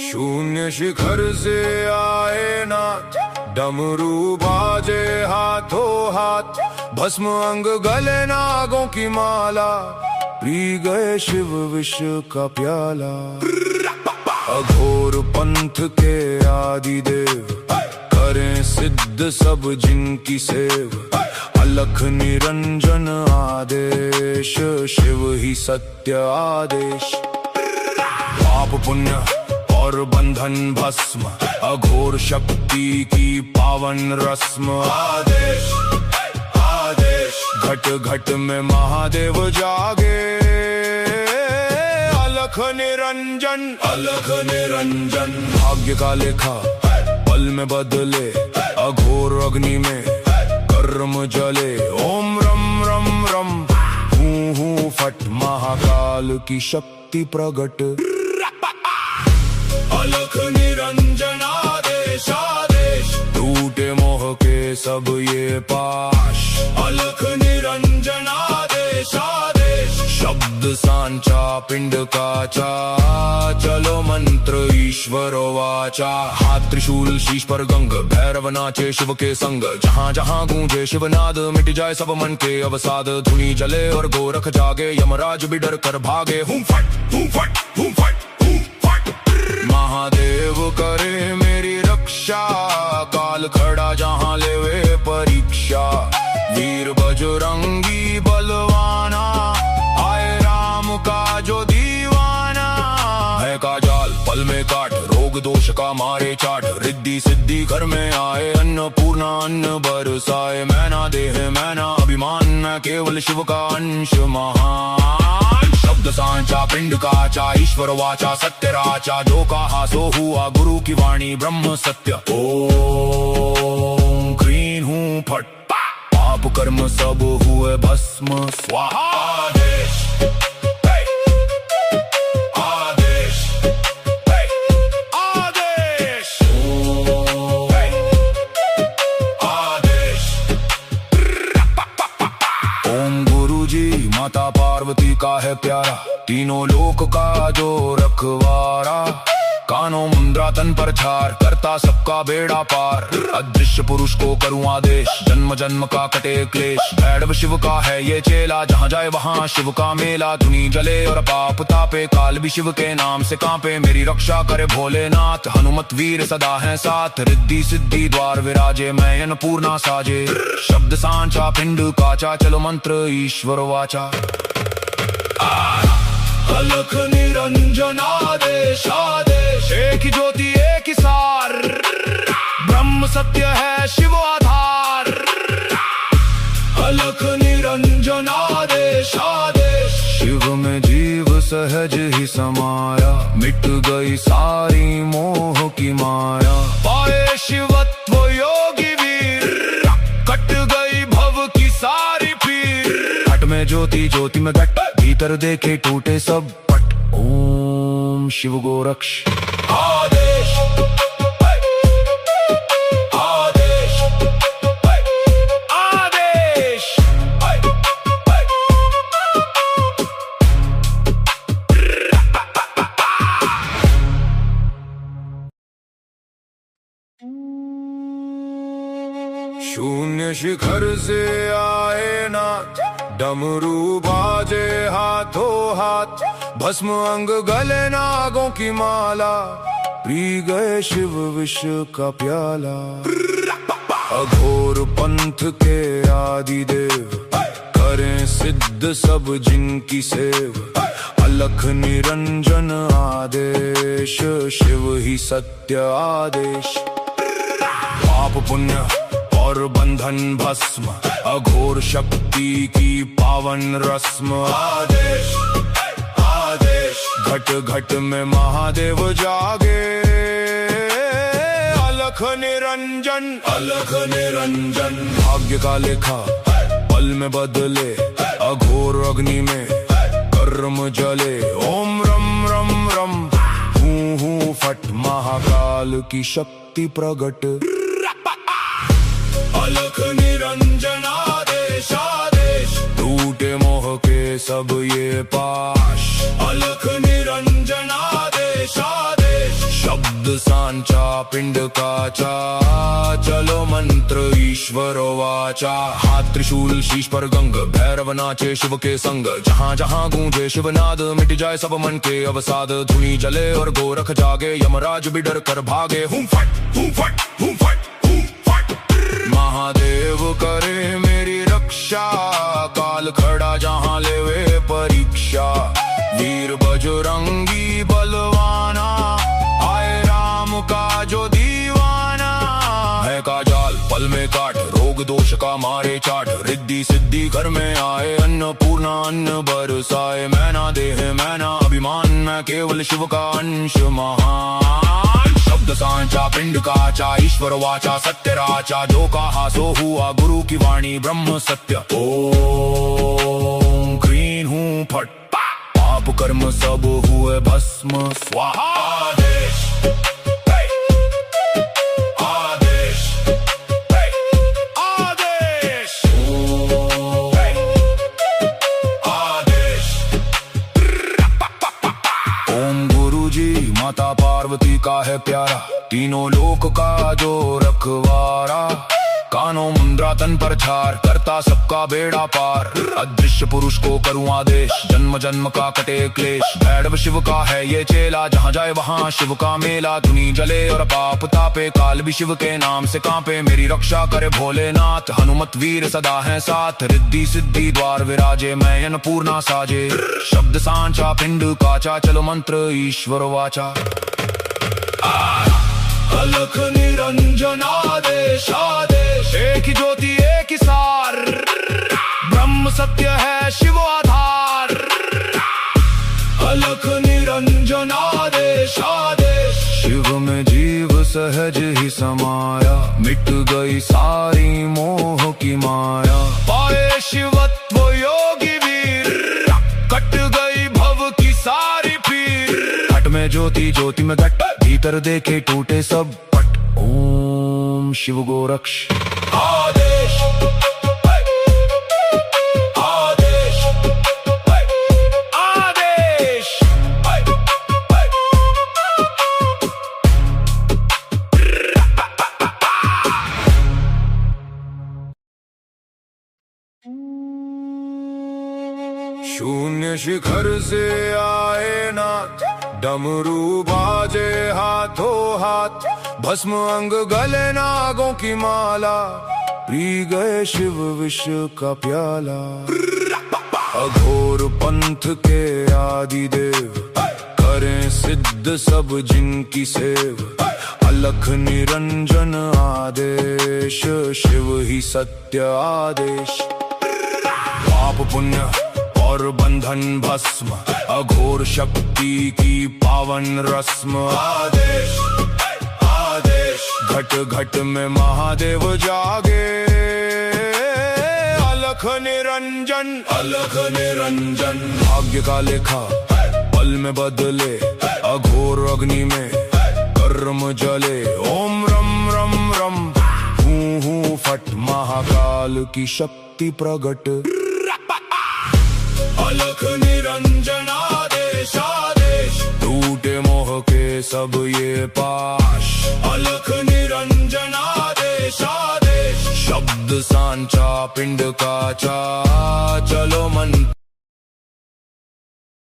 शून्य शिखर से आए नाथ, डमरू बाजे हाथों हाथ, भस्म अंग गले नागों की माला, पी गए शिव विष का प्याला। अघोर पंथ के आदि देव, करें सिद्ध सब जिनकी सेव, अलख निरंजन आदेश, शिव ही सत्य आदेश। पाप पुण्य और बंधन भस्म, अघोर शक्ति की पावन रस्म, आदेश आदेश। घट घट में महादेव जागे, अलख निरंजन अलख निरंजन। भाग्य का लेखा पल में बदले, अघोर अग्नि में कर्म जले। ओम रम रम रम, हूँ हूँ फट, महाकाल की शक्ति प्रगट। अलख निरंजन आदेश आदेश, टूटे मोह के सब ये पाश। अलख निरंजन आदेश आदेश, शब्द सांचा पिंड काचा, चलो मंत्र ईश्वर वाचा। हाथ त्रिशूल शीश पर गंग, भैरव नाचे शिव के संग। जहाँ जहाँ गूंजे शिवनाद, मिट जाए सब मन के अवसाद। धुनी जले और गोरख जागे, यमराज भी डर कर भागे। हूँ फट हूँ फट हूँ फट। महादेव करे मेरी रक्षा, काल खड़ा जहाँ लेवे परीक्षा। वीर बजरंगी बलवाना, आए राम का जो दीवाना। है का जाल पल में काट, रोग दोष का मारे चाट। रिद्धि सिद्धि घर में आए, अन्नपूर्णा अन्न बरसाए। मैना देह मैना अभिमान, मैं केवल शिव का अंश महान। शब्द सांचा पिंड काचा, ईश्वर वाचा सत्य राचा। जो कहा सो हुआ, गुरु की वाणी ब्रह्म सत्य। ओम क्रीं हूँ फट, पाप कर्म सब हुए भस्म स्वाहा। आदेश आदेश आदेश आदेश। ओम गुरु जी माता पार्वती का है प्यारा, तीनों लोक का जो रखवारा। कानों मुंद्रा तन पर छार, करता सबका बेड़ा पार। अदृश्य पुरुष को करूँ आदेश, जन्म जन्म का कटे क्लेश। भैरव शिव का है ये चेला, जहाँ जाए वहाँ शिव का मेला। धुनी जले और पाप तापे, काल भी शिव के नाम से कांपे। मेरी रक्षा करे भोलेनाथ, हनुमत वीर सदा है साथ। रिद्धि सिद्धि द्वार विराजे, मैं अन्नपूर्णा साजे। शब्द सांचा पिंड काचा, चलो मंत्र ईश्वर वाचा। अलख निरंजन आदेश आदेश, एक ही ज्योति एक ही सार। ब्रह्म सत्य है शिव आधार। अलख निरंजन आदेश आदेश, शिव में जीव सहज ही समाया। मिट गई सारी मोह की माया। पाए शिवत्व योगी वीर, कट गई भव की सारी पीर। घट में ज्योति ज्योति में घट, भीतर देखे टूटे सब पट। ओम शिव गोरक्ष आदेश आदेश आदेश। शून्य शिखर से आए नाथ, डमरू बाजे हाथों हाथ, भस्म अंग गले नागों की माला, पी गए शिव विष का प्याला। अघोर पंथ के आदि देव, करें सिद्ध सब जिनकी सेव। अलख निरंजन आदेश, शिव ही सत्य आदेश। पाप पुण्य और बंधन भस्म, अघोर शक्ति की पावन रस्म। आदेश आदेश, घट घट में महादेव जागे। अलख निरंजन अलख निरंजन। भाग्य का लेखा पल में बदले, अघोर अग्नि में कर्म जले। ओम रम रम रम, हूँ हूँ फट, महाकाल की शक्ति प्रगट। अलख निरंजन आदेश आदेश, टूटे मोह के सब ये पाश। अलख निरंजन आदेश आदेश, शब्द सांचा पिंड काचा, चलो मंत्र ईश्वर वाचा। हाथ त्रिशूल शीश पर गंग, भैरव नाचे शिव के संग। जहाँ जहाँ गूंजे शिवनाद, मिट जाए सब मन के अवसाद। धुनी जले और गोरख जागे, यमराज भी डर कर भागे। हूँ फट हूँ फट हूँ फट हूँ फट। महादेव करे मेरी रक्षा, काल खड़ा जहाँ लेवे परीक्षा। वीर बजरंगी बलवाना, आए राम का जो दीवाना। है का जाल पल में काट, रोग दोष का मारे चाट। रिद्धि सिद्धि घर में आए, अन्नपूर्णा अन्न बरसाए। मैना देह मैना अभिमान, मैं केवल शिव का अंश महान। शब्द सांचा पिंड काचा, ईश्वर वाचा सत्य राचा। जो कहा सो हुआ, गुरु की वाणी ब्रह्म सत्य। ओम क्रीं हूँ फट, पाप कर्म सब हुए भस्म स्वाहा। आदेश आदेश आदेश आदेश। ओम गुरुजी माता पार्वती का है प्यारा, तीनों लोक का जो रखवारा। कानों मुंद्रा तन पर छार, करता सबका बेड़ा पार। अदृश्य पुरुष को करूं आदेश, जन्म जन्म का कटे क्लेश। भैरव शिव का है ये चेला, जहाँ जाए वहाँ शिव का मेला। धुनी जले और पाप तापे, काल भी शिव के नाम से कांपे। मेरी रक्षा करे भोलेनाथ, हनुमत वीर सदा है साथ। रिद्धि सिद्धि द्वार विराजे, मैं अन्नपूर्णा साजे। शब्द सांचा पिंड काचा, चलो मंत्र ईश्वर वाचा। अलख निरंजन आदेश आदेश, एक ही ज्योति एक ही सार। ब्रह्म सत्य है शिव आधार। अलख निरंजन आदेश आदेश, शिव में जीव सहज ही समाया। मिट गई सारी मोह की माया। पाए शिवत्व योगी वीर, कट गई भव की सारी पीर। घट में ज्योति ज्योति में घट, भीतर देखे टूटे सब पट। ओम शिव गोरक्ष आदेश आदेश आदेश। शून्य शिखर से आए नाथ, डमरू बाजे हाथों हाथ। भस्म अंग गले नागों की माला, पी गए शिव विष का प्याला। अघोर पंथ के आदि देव, करें सिद्ध सब जिनकी सेव। अलख निरंजन आदेश, शिव ही सत्य आदेश। पाप पुण्य और बंधन भस्म, अघोर शक्ति की पावन रस्म। आदेश आदेश, घट घट में महादेव जागे। अलख निरंजन अलख निरंजन। भाग्य का लेखा पल में बदले, अघोर अग्नि में कर्म जले। ओम रम रम रम, हूँ हूँ फट, महाकाल की शक्ति प्रगट। अलख निरंजन आदेश आदेश, टूटे मोह के सब ये पाश। अलख निरंजन आदेश आदेश, शब्द सांचा पिंड काचा, चलो मन